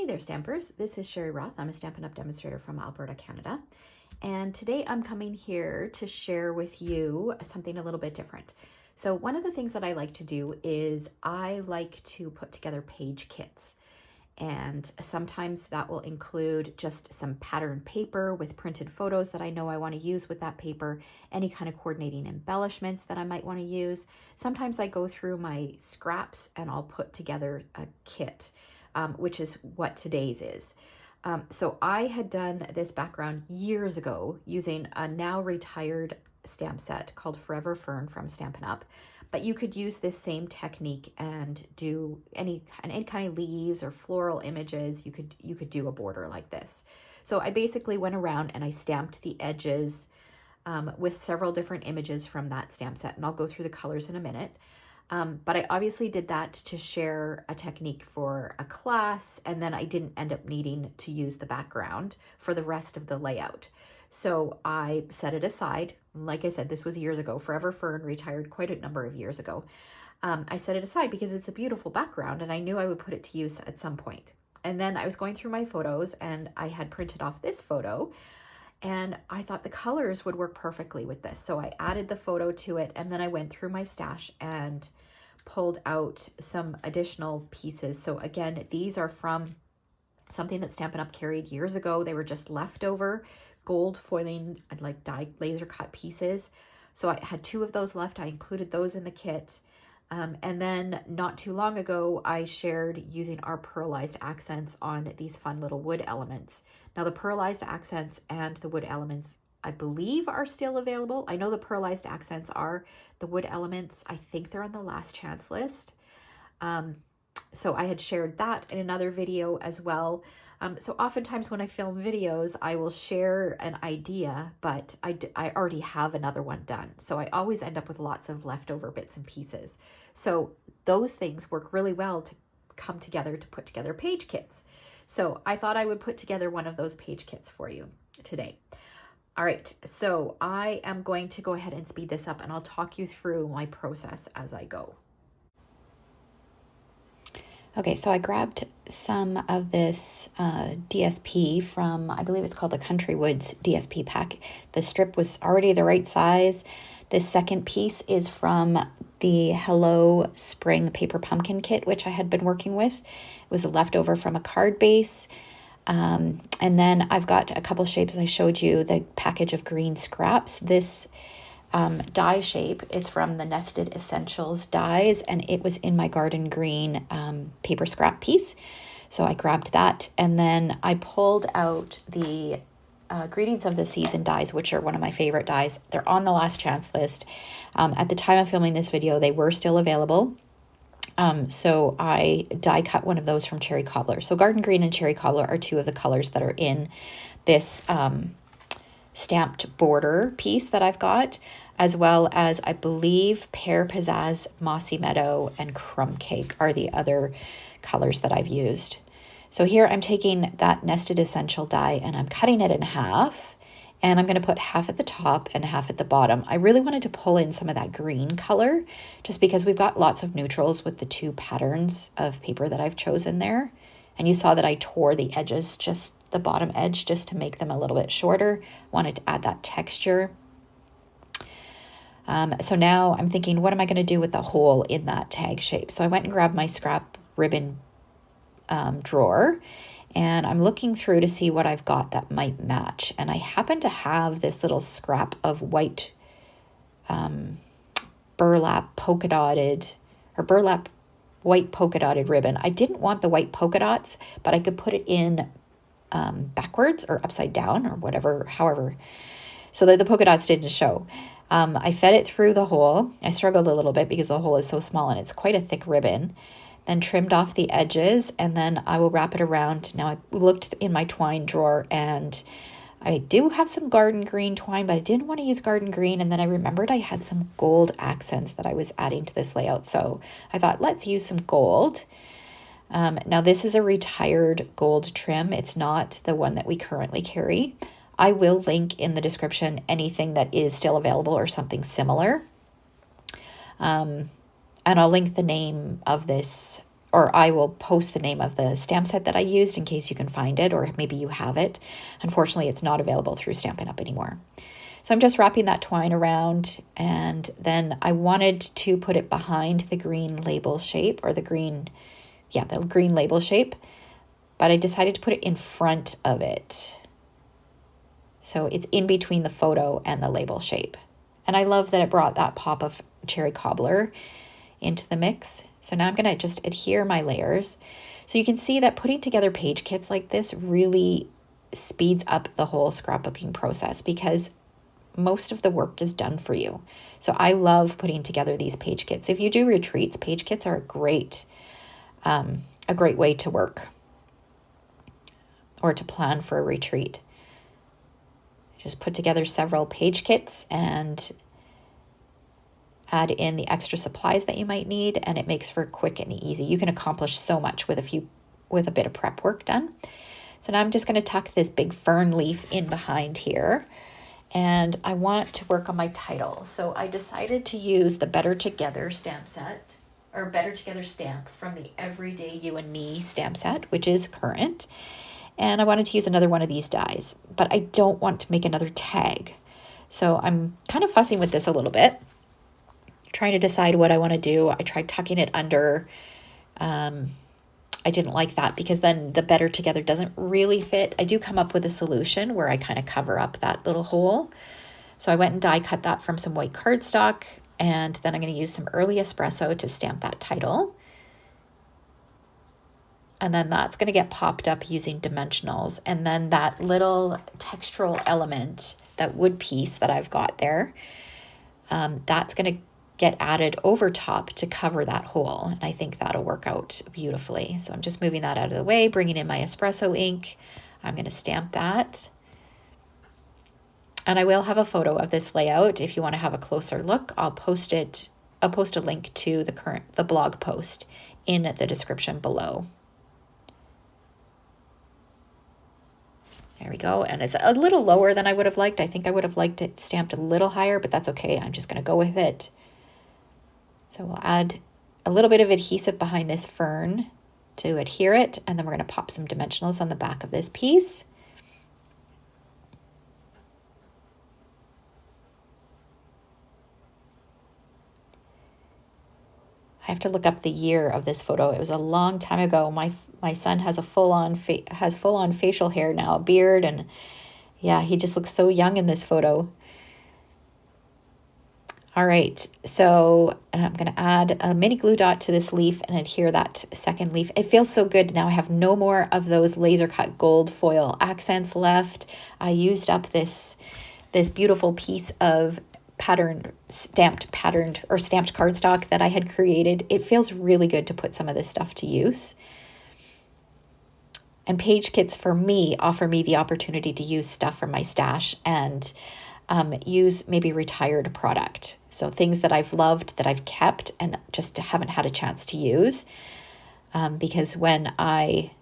there, Stampers. This is Sherry Roth. I'm a Stampin' Up! Demonstrator from Alberta, Canada. And today I'm coming here to share with you something a little bit different. So one of the things that I like to do is I like to put together page kits. And sometimes that will include just some pattern paper with printed photos that I know I want to use with that paper, any kind of coordinating embellishments that I might want to use. Sometimes I go through my scraps and I'll put together a kit, which is what today's is. So I had done this background years ago using a now retired stamp set called Forever Fern from Stampin' Up! But you could use this same technique and do any kind of leaves or floral images. You could do a border like this. So I basically went around and I stamped the edges with several different images from that stamp set, and I'll go through the colors in a minute. But I obviously did that to share a technique for a class, and then I didn't end up needing to use the background for the rest of the layout. So I set it aside. Like I said, this was years ago. Forever Fern retired quite a number of years ago. I set it aside because it's a beautiful background and I knew I would put it to use at some point. And then I was going through my photos and I had printed off this photo and I thought the colors would work perfectly with this. So I added the photo to it and then I went through my stash and pulled out some additional pieces. So again, these are from something that Stampin' Up! Carried years ago. They were just leftover gold foiling and like die laser cut pieces. So I had 2 of those left. I included those in the kit. And then not too long ago, I shared using our pearlized accents on these fun little wood elements. Now the pearlized accents and the wood elements, I believe, are still available. I know the pearlized accents are. The wood elements, I think they're on the last chance list. So I had shared that in another video as well. So oftentimes when I film videos, I will share an idea, but I already have another one done. So I always end up with lots of leftover bits and pieces. So those things work really well to come together to put together page kits. So I thought I would put together one of those page kits for you today. All right, so I am going to go ahead and speed this up and I'll talk you through my process as I go. Okay, so I grabbed some of this DSP from, I believe it's called the Country Woods DSP pack. The strip was already the right size. This second piece is from the Hello Spring Paper Pumpkin kit, which I had been working with. It was a leftover from a card base. And then I've got a couple shapes. I showed you the package of green scraps. This die shape is from the Nested Essentials dies, and it was in my garden green paper scrap piece. So I grabbed that, and then I pulled out the Greetings of the Season dies, which are one of my favorite dies. They're on the last chance list. At the time of filming this video, they were still available. So I die cut one of those from Cherry Cobbler. So Garden Green and Cherry Cobbler are 2 of the colors that are in this stamped border piece that I've got, as well as I believe Pear Pizzazz, Mossy Meadow, and Crumb Cake are the other colors that I've used. So here I'm taking that Nested Essential die and I'm cutting it in half, and I'm going to put half at the top and half at the bottom. I really wanted to pull in some of that green color just because we've got lots of neutrals with the 2 patterns of paper that I've chosen there. And you saw that I tore the edges, just the bottom edge, just to make them a little bit shorter. Wanted to add that texture. So now I'm thinking, what am I going to do with the hole in that tag shape? So I went and grabbed my scrap ribbon drawer, and I'm looking through to see what I've got that might match. And I happen to have this little scrap of white burlap polka dotted, or burlap white polka dotted ribbon. I didn't want the white polka dots, but I could put it in backwards or upside down or whatever, however, so that the polka dots didn't show. I fed it through the hole. I struggled a little bit because the hole is so small and it's quite a thick ribbon. Then trimmed off the edges, and then I will wrap it around. Now I looked in my twine drawer and I do have some garden green twine, but I didn't want to use garden green. And then I remembered I had some gold accents that I was adding to this layout. So I thought, let's use some gold. Now this is a retired gold trim. It's not the one that we currently carry. I will link in the description anything that is still available or something similar. And I'll link the name of this or I will post the name of the stamp set that I used in case you can find it, or maybe you have it. Unfortunately, it's not available through Stampin' Up! Anymore. So I'm just wrapping that twine around, and then I wanted to put it behind the green label shape, or the green label shape, but I decided to put it in front of it. So it's in between the photo and the label shape. And I love that it brought that pop of cherry cobbler into the mix. So now I'm going to just adhere my layers. So you can see that putting together page kits like this really speeds up the whole scrapbooking process, because most of the work is done for you. So I love putting together these page kits. If you do retreats, page kits are a great way to work or to plan for a retreat. Just put together several page kits and add in the extra supplies that you might need, and it makes for quick and easy. You can accomplish so much with a bit of prep work done. So now I'm just going to tuck this big fern leaf in behind here, and I want to work on my title. So I decided to use the Better Together stamp set, or Better Together stamp from the Everyday You and Me stamp set, which is current. And I wanted to use another one of these dies, but I don't want to make another tag. So I'm kind of fussing with this a little bit, trying to decide what I want to do. I tried tucking it under. I didn't like that because then the Better Together doesn't really fit. I do come up with a solution where I kind of cover up that little hole. So I went and die cut that from some white cardstock, and then I'm going to use some early espresso to stamp that title. And then that's going to get popped up using dimensionals. And then that little textural element, that wood piece that I've got there, that's going to get added over top to cover that hole. And I think that'll work out beautifully. So I'm just moving that out of the way, bringing in my espresso ink. I'm going to stamp that. And I will have a photo of this layout. If you want to have a closer look, I'll post a link to the blog post in the description below. There we go. And it's a little lower than I would have liked. I think I would have liked it stamped a little higher, but that's okay. I'm just going to go with it. So we'll add a little bit of adhesive behind this fern to adhere it, and then we're going to pop some dimensionals on the back of this piece. I have to look up the year of this photo. It was a long time ago. My son has full-on facial hair now, a beard, and yeah, he just looks so young in this photo. All right, so I'm going to add a mini glue dot to this leaf and adhere that second leaf. It feels so good. Now I have no more of those laser cut gold foil accents left. I used up this beautiful piece of stamped cardstock that I had created. It feels really good to put some of this stuff to use. And page kits for me offer me the opportunity to use stuff from my stash and use maybe retired product. So things that I've loved, that I've kept and just haven't had a chance to use. Because when I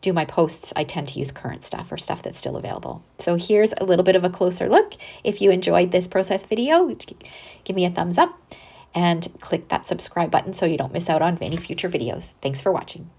do my posts, I tend to use current stuff or stuff that's still available. So here's a little bit of a closer look. If you enjoyed this process video, give me a thumbs up and click that subscribe button so you don't miss out on any future videos. Thanks for watching.